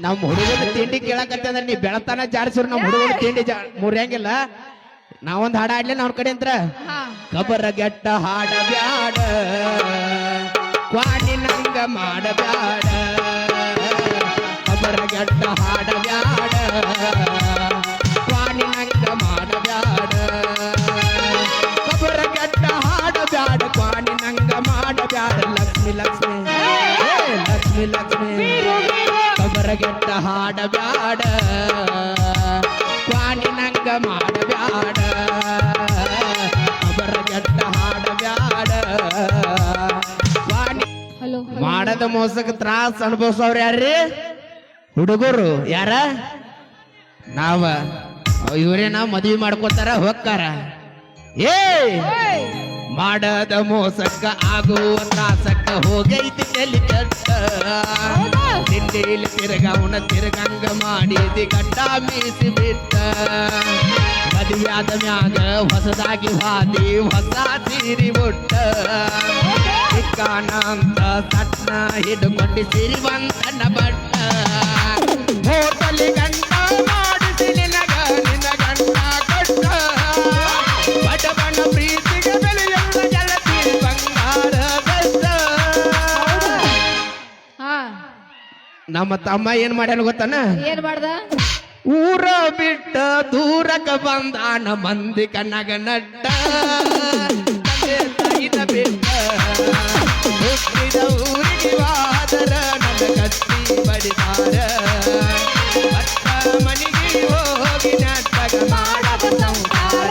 ನಮ್ಮ ಹುಡುಗನ ತಿಂಡಿ ಕೇಳಕತ್ತಂದ್ರೆ ನೀ ಬೆಳತಾನ ಜಾಡ್ಸಿರು ನಮ್ಮ ಹುಡುಗನ ತಿಂಡಿ ಮುರಿಯಂಗಿಲ್ಲ. ನಾವೊಂದು ಹಾಡ ಆಡ್ಲಿ ಅವ್ರ ಕಡೆ ಅಂತ ಕಬರ ಗೆಟ್ಟ ಹಾಡ ಬ್ಯಾಡ ಕ್ವಾಣಿ ನಂಗ ಮಾಡಬ್ಯಾಡ ಕಬರ ಗೆಟ್ಟ ಹಾಡ ಬ್ಯಾಡ ಕ್ವಾಣಿ ನಂಗ ಮಾಡಬ್ಯಾಡ ಕಬರ ಗೆಟ್ಟ ಹಾಡ ಬ್ಯಾಡ ಕ್ವಾಣಿ ನಂಗ ಮಾಡಬ್ಯಾಡ ಲಕ್ಷ್ಮಿ ಲಕ್ಷ್ಮಿ ಲಕ್ಷ್ಮಿ ಲಕ್ಷ್ಮಿ ಕಬರಗೆಟ್ಟ ಹಾಡ ಬ್ಯಾಡ ಕ್ವಾಣಿ ನಂಗ ಮಾಡಬ್ಯಾಡ ಕಬರಗೆಟ್ಟ ಹಾಡ ಬ್ಯಾಡ ಕ್ವಾಣಿ ಮಾಡದ ಮೋಸಕ್ಕೆ ತ್ರಾಸ ಅನುಭವಿಸೋರು ಯಾರ್ರಿ? ಹುಡುಗರು ಯಾರ? ನಾವ ಇವರೇ ನಾವು ಮದ್ವಿ ಮಾಡ್ಕೋತಾರ ಹೋಗ್ತಾರ. ಏ ಮಾಡದ ಮೋಸಕ್ಕ ಆಗುವ ತ್ರಾಸಕ್ಕ ಹೋಗೈತಿ ತಲಿ ಕೆಟ್ಟ ತಿಂಡಿಲಿ ತಿರ್ಗವನ ತಿರ್ಗಂಗ ಮಾಡಿದಿ ಗಡ್ಡ ಮೀಸಿ ಬಿಟ್ಟ ಮದುವೆಯಾದ ಮ್ಯಾಗ ಹೊಸದಾಗಿ ಹಾದಿ ಹೊಸ ಸೀರಿ ಬಿಟ್ಟ ಚಿಕ್ಕಾನ ಅಂತ ಸಟ್ನ ಹಿಡ್ಕೊಂಡು ಸಿರಿವಂತನ ಬಟ್ಟ ಹೋಟಲಿ ಗಂಟ ಮಾಡಿಸಿ ನಿನಗ ನಿನ್ನ ಗಂಟ ಕಟ್ಟ ಬಡವನ ಪ್ರೀತಿಗೆ ಬೆಲೆಯುಳ್ಳ ಗೆಳತಿ ಬಂಗಾರ ಬೆಟ್ಟ. ನಮ್ಮ ತಮ್ಮ ಏನ್ ಮಾಡ್ಯಾನ ಗೊತ್ತಾನ? ಏನ್ ಮಾಡ್ದ? ಊರ ಬಿಟ್ಟ ದೂರಕ ಬಂದಾನ ಮಂದಿ ಕಣ್ಣಗ ನಟ್ಟ ತಾಯಿನ ಬಿಟ್ಟ ಹುಟ್ಟಿದ ಊರಿಗೆ ವಾದರ ನನ್ನ ಕತ್ತಿ ಬಡಿದಾರ ಅತ್ತ ಮನೆಗೆ ಹೋಗಿ ನಾಟಕ ಮಾಡಬ ಸಂಸಾರ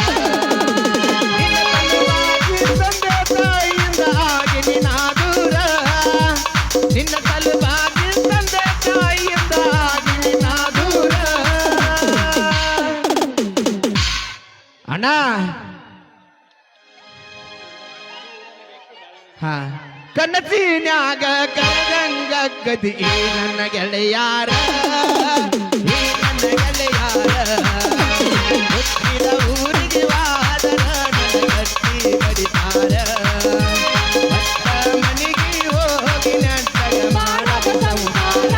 ತಂದೆ ತಾಯಿಯಿಂದ ಆಗಿ ನಿನ್ನ ದೂರ ನಿನ್ನ ಸಲುವಾಗಿ ತಂದೆ ತಾಯಿಯಿಂದ ಆಗಿ ನಿನ್ನ ದೂರ. ಅಣ್ಣ ಕನಸಿನ್ಯಾಗ ಕರಗಂಗ ಗದಿ ನನ್ನ ಗೆಳೆಯಾರ ಈ ನನ್ನ ಗೆಳೆಯಾರ ಹುಟ್ಟಿದ ಊರಿಗೆ ವಾದರ ನನ್ನ ಗಟ್ಟಿ ಬಡಿತಾರ ಅತ್ತ ಮನೆಗೆ ಹೋಗಿ ನಾಟಕ ಮಾಡಬ ಸಂಸಾರ.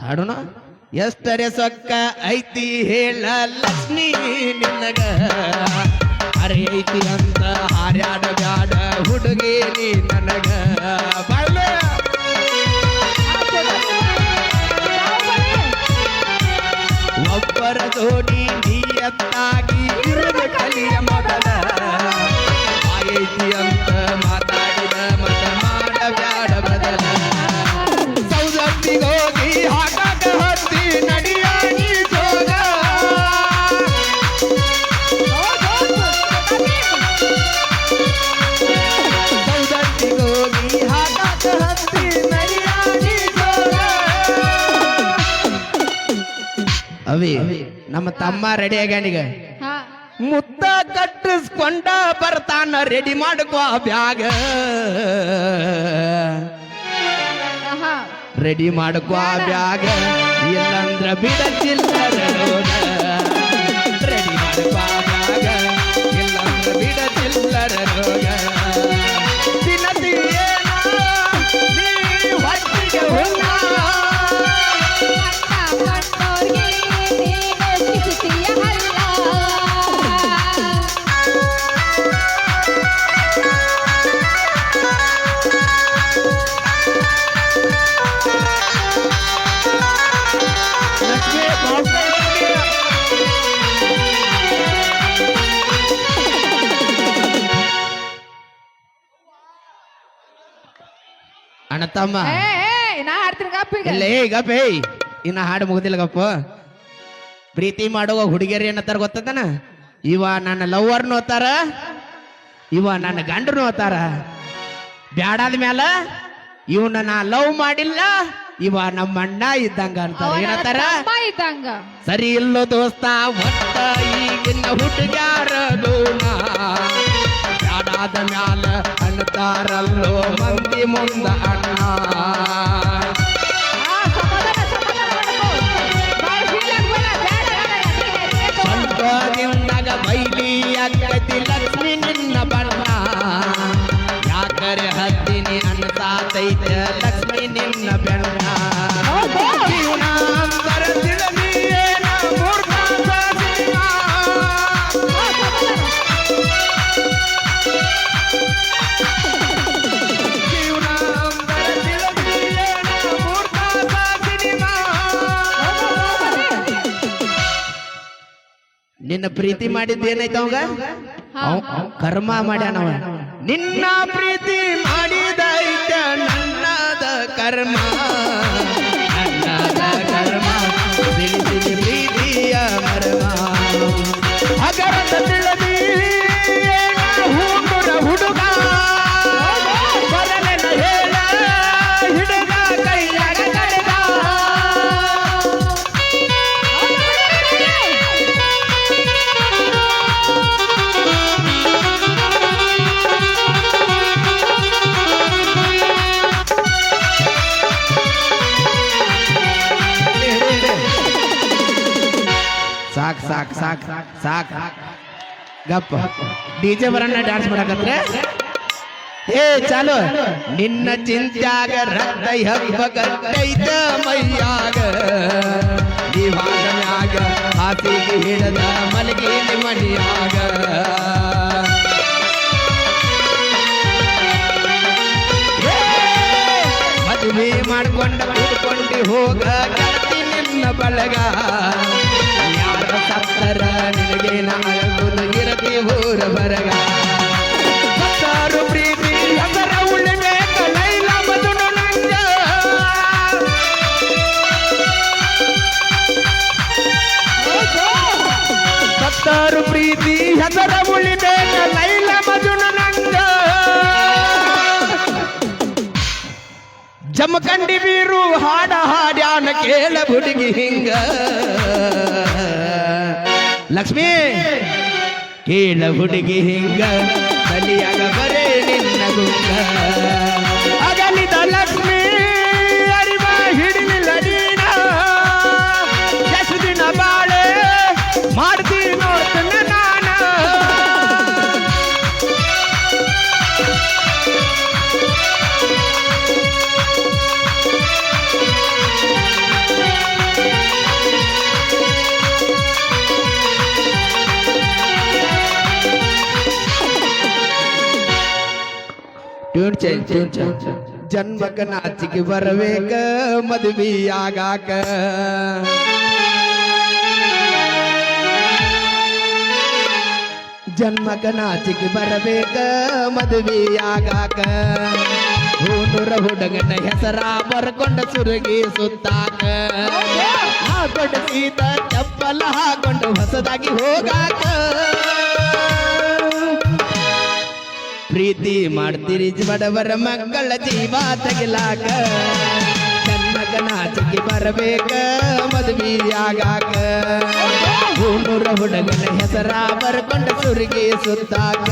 ಹಾಡೋಣ ಎಷ್ಟರೆ ಸೊಕ್ಕ ಐತಿ ಹೇಳ ಲಕ್ಷ್ಮಿ ನಿನಗ ಅರೆ ಐತಿ ಅಂತ ಹಾರ್ಯಾಡ ಬ್ಯಾಡ ಹುಡುಗಿ ನೀ ನನಗ ಬಾಳ ಒಬ್ಬರ ಜೋಡಿ ನೀಯತ್ತಾಗಿ ಇರುವುದು ಕಲಿಯ ಮೊದಲ ಐತಿ ಅಂತ ಮಾತಾಡಿದ ಮತ ಮಾಡ ಬ್ಯಾಡ ಬದಲ ಹೋಗಿ ಹಾಕಾಕ ಹತ್ತಿ ನಡಿಯಾಗಿ ಜೋಗ ಸೌದತ್ತಿಗೆ ಹೋಗಿ ಹಾಕಾಕ ಹತ್ತಿ ನಡಿಯಾಗಿ ಜೋಗ. ಅವಿ ನಮ್ಮ ತಮ್ಮ ರೆಡಿ ಆಗ್ಯಾನೀಗ ಮುತ್ತ ಕಟ್ಟಿಸ್ಕೊಂಡ ಬರ್ತಾನ ರೆಡಿ ಮಾಡ್ಕೋ ಬ್ಯಾಗ ರೆಡಿ ಮಾಡ್ಕೋ ಬ್ಯಾಗ ಇಲ್ಲಂದ್ರ ಬಿಡಚಿಲ್ಲರ ರೋಗ ರೆಡಿ ಮಾಡ್ಕೋ ಬ್ಯಾಗ ಇಲ್ಲಂದ್ರ ಬಿಡಚಿಲ್ಲರ ರೋಗ ದಿನದಿ ಏನ ನೀ ಹೊಟ್ಟಿಗೆ ಹುಣ್ಣ ಅಣ್ಣ ತಮ್ಮ ನಾ ಹಾಡ್ತೀನಿ ಗಪ್ಪ ಇಲ್ಲ ಗಪ್ಪ ಇನ್ನ ಹಾಡು ಮುಗ್ದಿಲ್ಲ ಗಪ್ಪ. ಪ್ರೀತಿ ಮಾಡುವ ಹುಡುಗಿಯರು ಏನತ್ತಾರ ಗೊತ್ತದನ? ಇವ ನನ್ನ ಲವ್ವರ್ನು ಹೋತಾರ ಇವ ನನ್ನ ಗಂಡನು ಹೋತಾರ. ಬ್ಯಾಡಾದ ಮ್ಯಾಲ ಇವನ್ನ ನಾ ಲವ್ ಮಾಡಿಲ್ಲ ಇವ ನಮ್ಮ ಅಣ್ಣ ಇದ್ದಂಗ ಅಂತಾರ. ಏನತ್ತಾರ? ಸರಿ ಇಲ್ಲೋ ದೋಸ್ತ ಒಟ್ಟ ಈಗಿನ ಹುಡುಗ್ಯಾರ ಬ್ಯಾಡಾದ ಮ್ಯಾಲ ಅಂತಾರಲ್ಲೋ ಮಂದಿ ಮುಂದ ಅಣ್ಣ ನಿನ್ನ ಪ್ರೀತಿ ಮಾಡಿದ್ದು ಏನಾಯ್ತು ಅವಾಗ ಕರ್ಮ ಮಾಡ್ಯಾನವ ನಿನ್ನ ಪ್ರೀತಿ ಮಾಡಿದೈತ ನನ್ನದ ಕರ್ಮ ನನ್ನದ ಕರ್ಮ ತಿಳಿಸಿದ ಪ್ರೀತಿಯ ಮರ್ಮ ಹಗರದ ತಿಳಿದಿ ಹುಡುಗ ಬರಲೆನ ಹೇಳ ಹಿಡುಗ ಕೈಯಾಗ ಕಡೆದ ಸಾಕ್ ಸಾಕ್ ಸಾಕ್ ಸಾಕ್ ಗಪ್ಪ ಡಿಜೆ ಬರಣ್ಣ ಡ್ಯಾನ್ಸ್ ಮಾಡಕತ್ರೆ ಏ ಚಾಲು ನಿನ್ನ ಚಿಂತ್ಯಾಗ ರಕ್ತ ಹಬ್ಬ ಕೈತ ಮೈಯಾಗ ದಿವಾಗ ಮ್ಯಾಗ ಹಾಸಿಗೆ ಹಿಡದ ಮಲಗಿನ ಮನಿಯಾಗ ಮದುವೆ ಮಾಡ್ಕೊಂಡ ಕೂಡ್ಕೊಂಡು ಹೋಗ ಗೆಳತಿ ನಿನ್ನ ಬಳಗ ಯಾರ ಸತ್ತರ ನಿನಗೆ ನಾಗುದು ಇರತಿ ಊರ ಬರಗ ಸತ್ತಾರು ಪ್ರೀತಿ ಅದರ ಉಳಿಬೇಕ ಲೈಲ ಮಧುನು ನಂಜ ಸತ್ತಾರು ಪ್ರೀತಿ ಅದರ ಉಳಿಬೇಕ ಲೈಲ ಮಧುನು ನಂಜ ಜಮಖಂಡಿ ಬೀರು ಹಾಡ ಹಾಡ್ಯಾನ ಕೇಳ ಹುಡುಗಿ ಹಿಂಗ ಲಕ್ಷ್ಮೀ ಕೇಳ ಹುಡುಗಿ ಹಿಂಗ ಬಲಿಯಾಗ ಬರೇ ನಿನ್ನ ಗುಂಗ ಅಗಲಿದ ಲಕ್ಷ್ಮೀ ಅರಿವ ಹಿಡಿಲಿಲ್ಲ ನೀನ ಎಷ್ಟು ದಿನ ಬಾಳೆ ಮಾಡ್ತೀನಿ ನೋಡ್ತೀನಿ ನಾನ ಜನ್ಮಕ ನಾಚಿಗೆ ಬರಬೇಕ ಮದುವೆಯಾಗಾಕ ಜನ್ಮಕ ನಾಚಿಗೆ ಬರಬೇಕ ಮದುವೆಯಾಗಾಕ ಹೂನುರ ಹುಡುಗನ ಹೆಸರ ಬರ್ಕೊಂಡ ಸುರುಗಿ ಸುತ್ತಾಕ ಹಾಕೊಂಡು ಸೀತ ಚಪ್ಪಲ ಹಾಕೊಂಡು ಹೊಸದಾಗಿ ಹೋಗಾಕ ಪ್ರೀತಿ ಮಾಡ್ತೀರಿ ಬಡವರ ಮಕ್ಕಳ ಜೀವ ತೆಗಿಲಾಕ ಜನ್ಮಕ ನಾಚಿಗೆ ಬರಬೇಕ ಮದುವೆಯಾಗಾಕ ಹೂನುರ ಹುಡುಗನ ಹೆಸರ ಬರ್ಕೊಂಡ ಸುರುಗಿ ಸುತ್ತಾಕ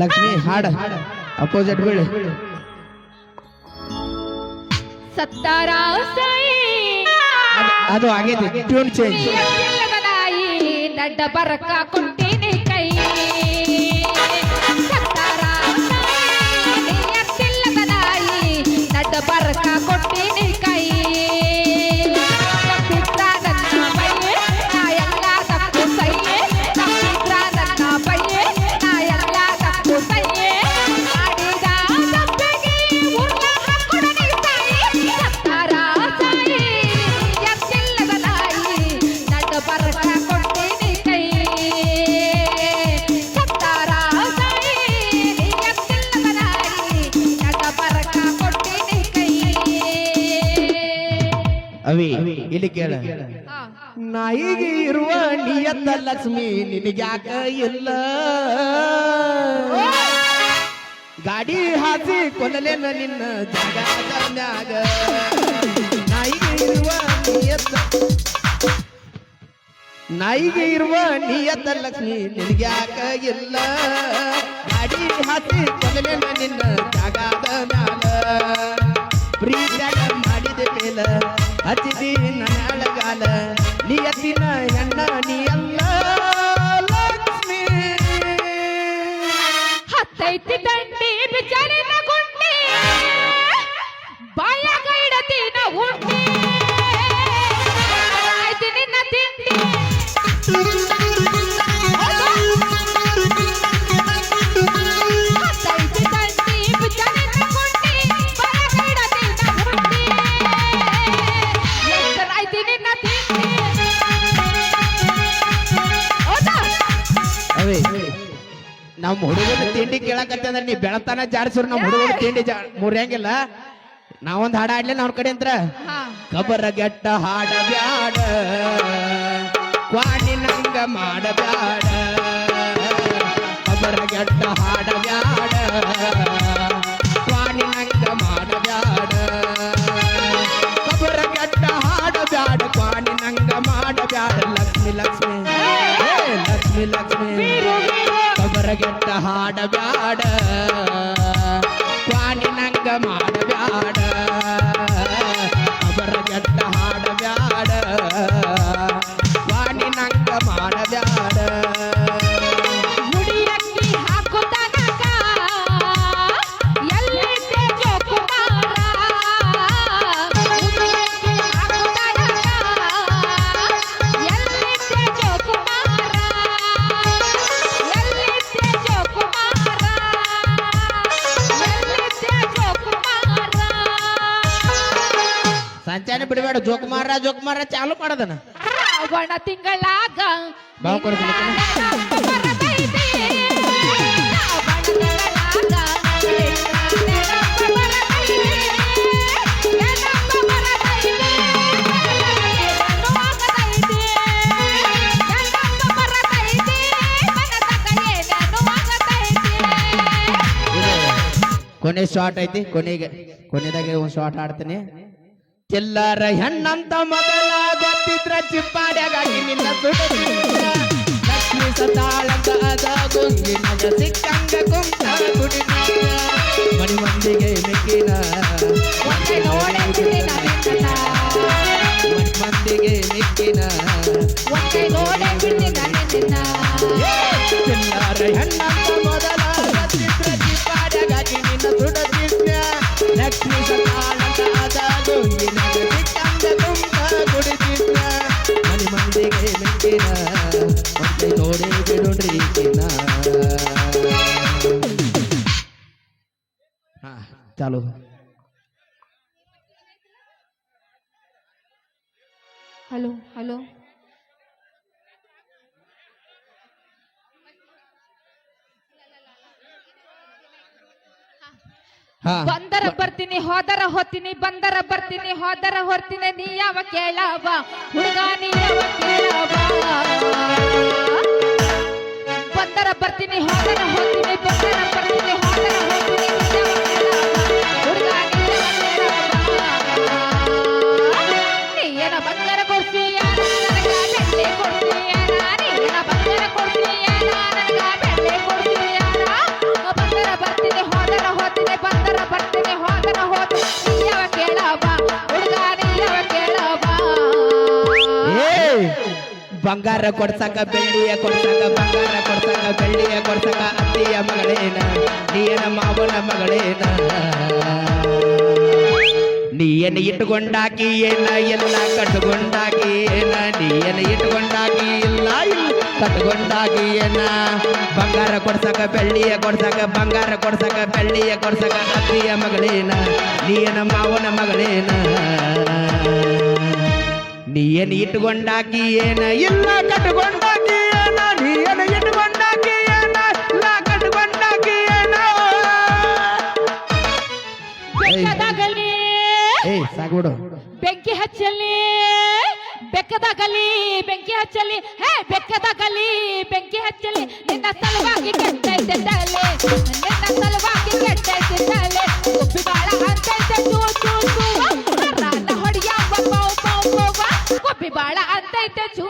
ಲಕ್ಷ್ಮಿ ಹಾಡ ಅಪೋಸಿಟ್ ಬೀಳಿ ಸತ್ತಾರ ಅದು ಆಗೈತಿ ಟ್ಯೂನ್ ಚೇಂಜ್ ದಡ್ಡ ಬರಕ ಕುಂಟಿನಿ ಕೈ ಸತ್ತಾರ ದಡ್ಡ ಬರಕ ಕೊಟ್ಟಿನಿ ಕೈ ತಪ್ಪಿದ್ರ ನನ್ನ ಬೈಯೆ ನಾ ಎಲ್ಲ ತಪ್ಪು ಸೈಯೆ ತಪ್ಪಿದ್ರ ನನ್ನ ಬೈಯೆ ನಾ ಎಲ್ಲ ತಪ್ಪು ಸೈಯೆ ಮಾಡಿದ ತಪ್ಪಿಗೆ ಉರ್ಲ ಹಾಕೊಡನಿ ತಾಯಿ ಸತ್ತಾರ ತಾಯಿ ಎತ್ತಿಲ್ಲದ ನಾಯಿ ದಡ್ಡ ಬರಕ ಕೊಟ್ಟಿನಿ ಕೈ ಸತ್ತಾರ ತಾಯಿ ಎತ್ತಿಲ್ಲದ ನಾಯಿ ದಡ್ಡ ಬರಕ ಕೊಟ್ಟಿನಿ ಕೈ ಅವಿ ಇಲ್ಲಿ ಕೇಳ ಹಾ ನಾಯಿಗೆ ಇರುವ ನಿಯತ್ತ ಲಕ್ಷ್ಮಿ ನಿನಗ್ಯಾಕ ಇಲ್ಲ ಗಾಡಿ ಹಾಸಿ ಕೊಲ್ಲಲೇನ ನಿನ್ನ ಜಗದ ಮ್ಯಾಗ ನಾಯಿಗೆ ಇರುವ ನಿಯತ್ತ ಲಕ್ಷ್ಮಿ ನಿನಗ್ಯಾಕ ಇಲ್ಲ ಗಾಡಿ ಹಾಸಿ ಕೊಲ್ಲಲೇನ ನಿನ್ನ ಜಗದ ಮ್ಯಾಗ ಪ್ರೀತ್ಯಾಗ ಮಾಡಿದ ಮೇಲ ಹಚ್ಚಿದಿ ನನ್ನ ಅಳಗಾಲ ನಿಯತ್ತಿನ ಹೆಣ್ಣ ನೀಯಲ್ಲ ಲಕ್ಷ್ಮಿ ಹತ್ತೈತಿ ದಂಡಿ ಬಿಚಾರಿನ ಗುಂಡಿ ಬಾಯಾಗ ಇಡತಿನ ಉಂಡಿ ಆಯ್ತು ನಿನ್ನ ತಿಂಡಿ ಹತ್ತೈತಿ ದಂಡಿ ಬಿಚಾರಿನ ಗುಂಡಿ ಬಾಯಾಗ ಇಡತಿನ ಉಂಡಿ ಆಯ್ತು ನಿನ್ನ ತಿಂಡಿ ನಮ್ಮ ಹುಡುಗನ ತಿಂಡಿ ಕೇಳಕತ್ತೆ ಅಂದ್ರೆ ನೀ ಬೆಳತಾನ ಜಾಡ್ಸಿರು ನಮ್ಮ ಹುಡುಗನ ತಿಂಡಿ ಮುರಿಯಂಗಿಲ್ಲ. ನಾವೊಂದ್ ಹಾಡ ಆಡ್ಲಿ ಅವ್ರ ಕಡೆ ಅಂತ. ಹಾ ಕಬರ ಗೆಟ್ಟ ಹಾಡ ಬ್ಯಾಡ ಕ್ವಾಣಿ ನಂಗ ಮಾಡಬ್ಯಾಡ. ಕಬರ ಗೆಟ್ಟ ಹಾಡ ಬ್ಯಾಡ ಕ್ವಾಣಿ ನಂಗ ಮಾಡಬ್ಯಾಡ. ಕಬರ ಗೆಟ್ಟ ಹಾಡ ಬ್ಯಾಡ ಕ್ವಾಣಿ ನಂಗ ಮಾಡಬ್ಯಾಡ. ಲಕ್ಷ್ಮಿ ಲಕ್ಷ್ಮಿ ಹೇ ಲಕ್ಷ್ಮಿ ಲಕ್ಷ್ಮಿ ವೀರು ವೀರು ಕಬರ ಗೆಟ್ಟ ಹಾಡ ಬ್ಯಾಡ ಕ್ವಾಣಿ ನಂಗ ಮಾಡಬ್ಯಾಡ. ಕಬರ ಗೆಟ್ಟ ಹಾಡ ಬ್ಯಾಡ ಕ್ವಾಣಿ ನಂಗ ಮಾಡಬ್ಯಾಡ. ಮುಡಿಯಕ್ಕಿ ಹಾಕುತ್ತಾನಕ ಎಲ್ಲಿದ್ದೆ ಜೋಕುಮಾರ. ಮುಡಿಯಕ್ಕಿ ಹಾಕುತ್ತಾನಕ ಎಲ್ಲಿದ್ದೆ ಜೋಕುಮಾರ. ಎಲ್ಲಿದ್ದೆ ಜೋಕುಮಾರ. ಎಲ್ಲಿದ್ದೆ ಜೋಕುಮಾರ. ಸಂಚಾನ ಬಿಡಬೇಡ. ಜೋಕುಮಾರ ಜೋಕುಮಾರ ಚಾಲು ಮಾಡದನ. ಶ್ರಾವಣ ತಿಂಗಳಾಗ ಬಾವು ಕೊಡ್ತೀನಿ. ಬರತೈತಿ. ಶ್ರಾವಣ ತಿಂಗಳಾಗ ನೆನಪು ಬರತೈತಿ. ನೆನಪು ಬರತೈತಿ. ನೆನಪಾಗತೈತಿ. ನೆನಪು ಬರತೈತಿ. ಮನದಾಗ ಏನೇನು ಆಗತೈತಿ. ಕೊನೆ ಶಾರ್ಟ್ ಐತಿ. ಕೊನೆದಾಗೆ ಒಂದ್ ಶಾರ್ಟ್ ಆಡ್ತೀನಿ. ಚಿಲ್ಲರ ಹೆಣ್ಣಂತ ಮೊದಲ ಗೊತ್ತಿದ್ರ ಚಿಪ್ಪಾಡ್ಯಾಗಾಗಿ ನಿನ್ನ ಸುಡುತ್ತಿದ್ರ. ಲಕ್ಷ್ಮಿ ಸತಾಳಂತ ಅದ ಗುಂಗಿನಗ ಸಿಕ್ಕಂಗ ಕುಂತ ಗುಡಿನ. ಮಣಿ ಮಂದಿಗೆ ಮಿಕ್ಕಿನ ಒಂದೇ ನೋಡೆ ಬಿಟ್ಟಿನ ನಿನ್ನ. ಮಣಿ ಮಂದಿಗೆ ಮಿಕ್ಕಿನ. ಒಂದೇ ನೋಡೆ ಬಿಟ್ಟಿನ ನಿನ್ನ. ಚಿಲ್ಲರ ಹೆಣ್ಣಂತ ಮೊದಲ ಗೊತ್ತಿದ್ರ ಚಿಪ್ಪಾಡ್ಯಾಗಾಗಿ ನಿನ್ನ ಸುಡುತ್ತಿದ್ರ. ಲಕ್ಷ್ಮಿ ಸತಾಳಂತ ಅದ ಗುಂಗಿನಗ ಸಿಕ್ಕಂಗ ಕುಂತ ಗುಡಿನ. ಮಣಿ ಮಂದಿಗೆ ಮಿಕ್ಕಿನ. ಒಂದೇ ನೋಡಿ ಬಿಡುಡ್ರಿ ಕಿನ್ನ. ಹಾ ಚಾಲು. ಹಲೋ ಹಲೋ ಹಾ ಬಂದರ ಬರ್ತೀನಿ ಹೋದರ ಹೋಗ್ತೀನಿ. ಬಂದರ ಬರ್ತೀನಿ ಹೋದರ ಹೊರ್ತೀನಿ. ನೀ ಯಾವ ಕೇಳವ ಹುಡುಗ ನೀ ಯಾವ ಕೇಳವ. ಬಂದರ ಬರ್ತೀನಿ ಹೋದರ ಹೋಗ್ತೀನಿ. ಬಂದರ ಬರ್ತೀನಿ ಹೋದರ ಹೋಗ್ತೀನಿ. ನೀ ಯಾವ ಕೇಳವ ಹುಡುಗ ನೀ ಯಾವ ಕೇಳವ. ನೀ ಏನ ಬಂಗಾರ ಕೊಡ್ತೀಯ ನನಗ ಬೆಳ್ಳಿ ಕೊಡ್ತೀಯ. ನೀ ಏನ ಬಂಗಾರ ಕೊಡ್ತೀಯ ನನಗ ಬೆಳ್ಳಿ ಕೊಡ್ತೀಯ. ಬಂದರ ಬರ್ತೀನಿ ಹೋದರ ಹೋಗ್ತೀನಿ. ಬಂದರ ಬರ್ತೀನಿ ಹೋದರ ಹೋಗ್ತೀನಿ. ನೀ ಯಾವ ಕೇಳವ ಹುಡುಗ ನೀ ಯಾವ ಕೇಳವ. ಏ ಬಂಗಾರ ಕೊಡ್ಸಕ ಬೆಳ್ಳಿಯ ಕೊಡ್ಸಕ. ಬಂಗಾರ ಕೊಡ್ಸಕ ಬೆಳ್ಳಿಯ ಕೊಡ್ಸಕ. ಅತ್ತಿಯ ಮಗಳೇನ ನೀನ ಮಾವನ ಮಗಳೇನ. ನೀಯನ ಇಟ್ಟುಕೊಂಡಾಕಿ ಏನ ಎಲ್ಲ ಕಟ್ಟುಕೊಂಡಾಕಿ ಏನ. ನೀಯನ ಇಟ್ಟುಕೊಂಡಾಕಿ ಇಲ್ಲ ಕಟ್ಕೊಂಡಾಗಿ ಏನ. ಬಂಗಾರ ಕೊಡ್ಸಕ ಬೆಳ್ಳಿಯ ಕೊಡ್ಸಕ. ಬಂಗಾರ ಕೊಡ್ಸಕ ಬೆಳ್ಳಿಯ ಕೊಡ್ಸಕ. ಅತ್ತಿಯ ಮಗಳೇನ ನೀನ ಮಾವನ ಮಗಳೇನ. ನೀಯನ ಇಟ್ಟುಕೊಂಡಾಕಿ ಏನ ಇಲ್ಲ ಕಟ್ಕೊಂಡಾಕಿ ಏನ. ನೀಯನ ಇಟ್ಟುಕೊಂಡಾಕಿ ಏನ ಇಲ್ಲ ಕಟ್ಕೊಂಡಾಕಿ ಏನ. ಬೆಕ್ಕದಾಗಲಿ ಏಯ್ ಸಾಕ್ಬಿಡು. ಬೆಂಕಿ ಹಚ್ಚಲಿ. ಬೆಕ್ಕದಾಗಲಿ ಬೆಂಕಿ ಹಚ್ಚಲಿ. ಹೇ ಬೆಕ್ಕದಾಗಲಿ ಬೆಂಕಿ ಹಚ್ಚಲಿ. ನಿನ್ನ ಸಲುವಾಗಿ ಕೆಟ್ಟೈತೆ ತಲೆ. ನಿನ್ನ ಸಲುವಾಗಿ ಕೆಟ್ಟೈತೆ ತಲೆ. ಗುಬ್ಬಿ ಬಾಳ ಅಂತೈತೆ ಚೂ ಚೂ ಚೂ. ರಾನ ಹೊಡಿಯ ಬೌ ಬೌ ಬೌ. ಗುಬ್ಬಿ ಬಾಳ ಅಂತೈತೆ ಚೂ